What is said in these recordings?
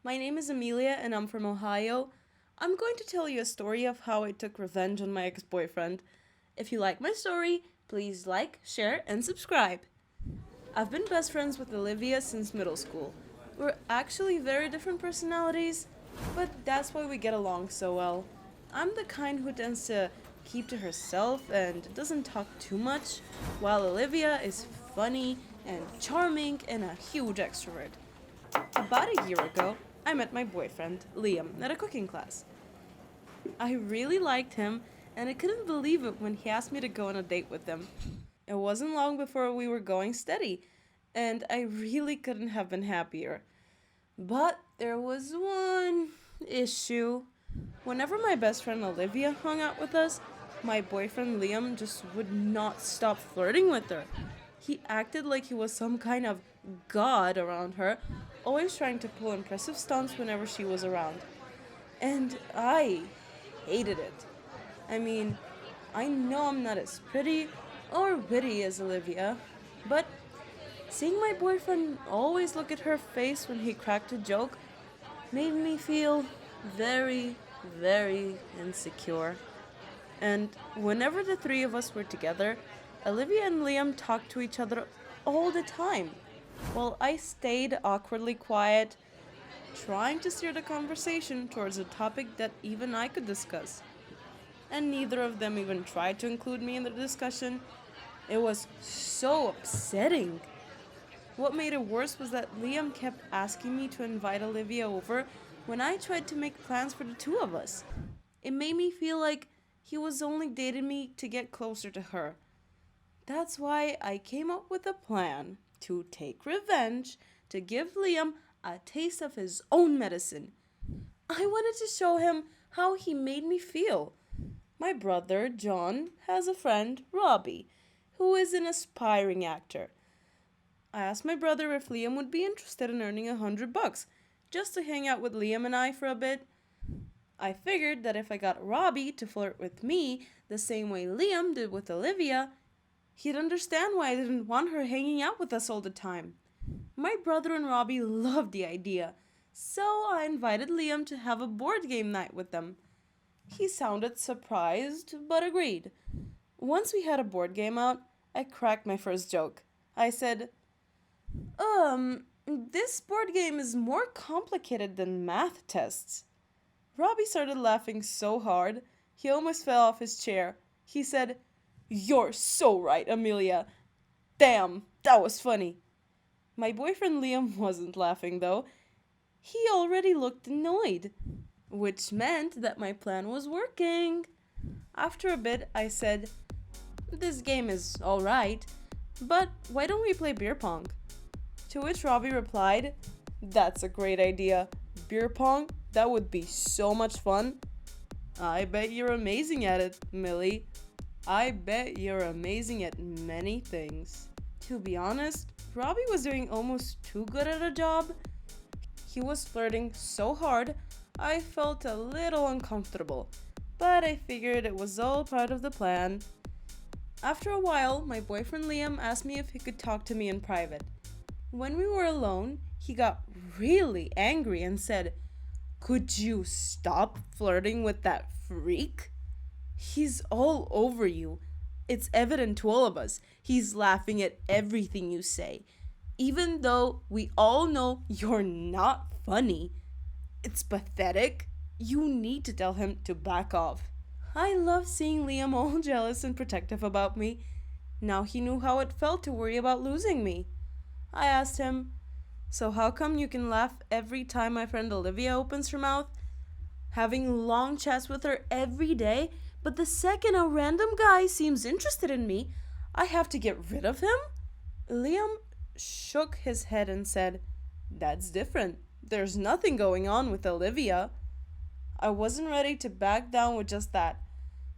My name is Amelia and I'm from Ohio. I'm going to tell you a story of how I took revenge on my ex boyfriend. If you like my story, please like, share, and subscribe. I've been best friends with Olivia since middle school. We're actually very different personalities, but that's why we get along so well. I'm the kind who tends to keep to herself and doesn't talk too much, while Olivia is funny and charming and a huge extrovert. About a year ago, I met my boyfriend, Liam, at a cooking class. I really liked him, and I couldn't believe it when he asked me to go on a date with him. It wasn't long before we were going steady, and I really couldn't have been happier. But there was one issue. Whenever my best friend Olivia hung out with us, my boyfriend Liam just would not stop flirting with her. He acted like he was some kind of god around her, always trying to pull impressive stunts whenever she was around. And I hated it. I mean, I know I'm not as pretty or witty as Olivia, but seeing my boyfriend always look at her face when he cracked a joke made me feel very, very insecure. And whenever the three of us were together, Olivia and Liam talked to each other all the time, while I stayed awkwardly quiet, trying to steer the conversation towards a topic that even I could discuss. And neither of them even tried to include me in the discussion. It was so upsetting. What made it worse was that Liam kept asking me to invite Olivia over when I tried to make plans for the two of us. It made me feel like he was only dating me to get closer to her. That's why I came up with a plan to take revenge, to give Liam a taste of his own medicine. I wanted to show him how he made me feel. My brother, John, has a friend, Robbie, who is an aspiring actor. I asked my brother if Liam would be interested in earning $100 just to hang out with Liam and I for a bit. I figured that if I got Robbie to flirt with me the same way Liam did with Olivia, he'd understand why I didn't want her hanging out with us all the time. My brother and Robbie loved the idea, so I invited Liam to have a board game night with them. He sounded surprised, but agreed. Once we had a board game out, I cracked my first joke. I said, this board game is more complicated than math tests. Robbie started laughing so hard, he almost fell off his chair. He said, "You're so right, Amelia. Damn, that was funny." My boyfriend Liam wasn't laughing though. He already looked annoyed, which meant that my plan was working. After a bit, I said, "This game is alright, but why don't we play beer pong?" To which Robbie replied, "That's a great idea. Beer pong? That would be so much fun." I bet you're amazing at it, Millie. I bet you're amazing at many things. To be honest, Robbie was doing almost too good at a job. He was flirting so hard, I felt a little uncomfortable, but I figured it was all part of the plan. After a while, my boyfriend Liam asked me if he could talk to me in private. When we were alone, he got really angry and said, "Could you stop flirting with that freak? He's all over you. It's evident to all of us. He's laughing at everything you say. Even though we all know you're not funny. It's pathetic. You need to tell him to back off." I love seeing Liam all jealous and protective about me. Now he knew how it felt to worry about losing me. I asked him, "So how come you can laugh every time my friend Olivia opens her mouth? Having long chats with her every day, but the second a random guy seems interested in me, I have to get rid of him?" Liam shook his head and said, "That's different. There's nothing going on with Olivia." I wasn't ready to back down with just that.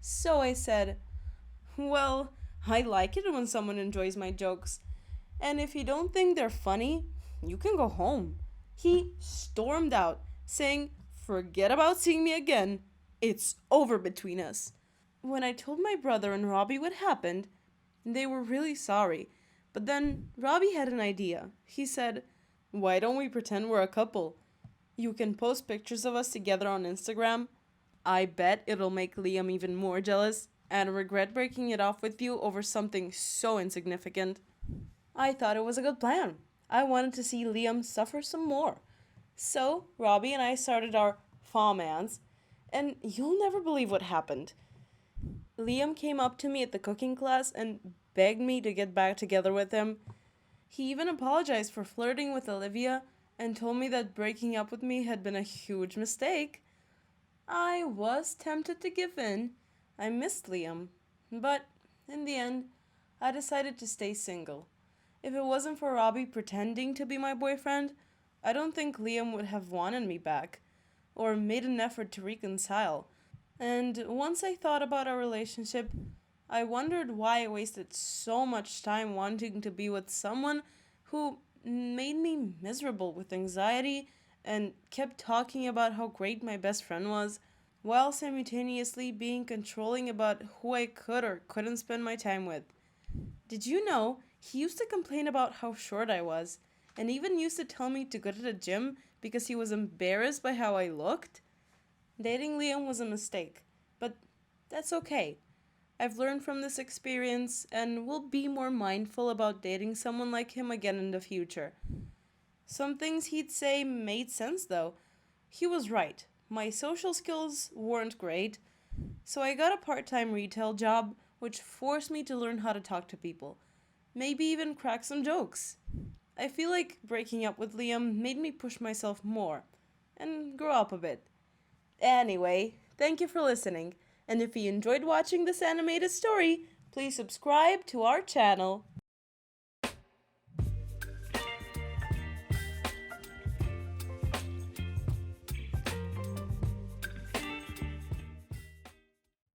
So I said, "Well, I like it when someone enjoys my jokes. And if you don't think they're funny, you can go home." He stormed out, saying, "Forget about seeing me again. It's over between us." When I told my brother and Robbie what happened, they were really sorry. But then Robbie had an idea. He said, "Why don't we pretend we're a couple? You can post pictures of us together on Instagram. I bet it'll make Liam even more jealous and regret breaking it off with you over something so insignificant. I thought it was a good plan. I wanted to see Liam suffer some more. So, Robbie and I started our fawmans, and you'll never believe what happened. Liam came up to me at the cooking class and begged me to get back together with him. He even apologized for flirting with Olivia and told me that breaking up with me had been a huge mistake. I was tempted to give in. I missed Liam. But in the end, I decided to stay single. If it wasn't for Robbie pretending to be my boyfriend, I don't think Liam would have wanted me back or made an effort to reconcile. And once I thought about our relationship, I wondered why I wasted so much time wanting to be with someone who made me miserable with anxiety and kept talking about how great my best friend was, while simultaneously being controlling about who I could or couldn't spend my time with. Did you know he used to complain about how short I was, and even used to tell me to go to the gym because he was embarrassed by how I looked? Dating Liam was a mistake, but that's okay. I've learned from this experience and will be more mindful about dating someone like him again in the future. Some things he'd say made sense though. He was right. My social skills weren't great, so I got a part time retail job, which forced me to learn how to talk to people. Maybe even crack some jokes. I feel like breaking up with Liam made me push myself more and grow up a bit. Anyway, thank you for listening, and if you enjoyed watching this animated story, please subscribe to our channel.